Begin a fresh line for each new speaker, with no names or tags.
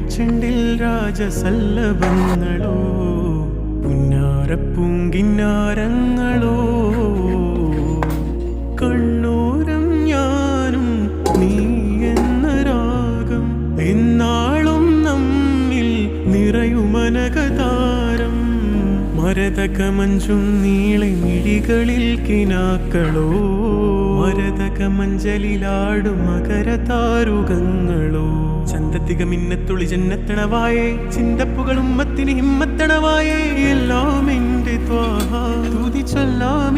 ചെണ്ടിൽ രാജസല്ലഭങ്ങളോ പുന്നാരപ്പൂങ്കിന്നാരങ്ങളോ കണ്ണൂരം ഞാനും നീ എന്ന രാഗം എന്നാളും നമ്മിൽ നിറയുമനകതാരം മരതക മഞ്ചും നീളെ മിഴികളിൽ കിനാക്കളോ മരതക മഞ്ചലിലാടും മകരതാരുകങ്ങളോ ചന്തത്തിക മിന്നത്തുളി ജന്നത്തണവായേ ചിന്തപ്പുകൾ ഉമ്മത്തിന് ഹിമ്മത്തണവായേ എല്ലാം എന്റെ ത്വാഹ തുതി ചൊല്ലാം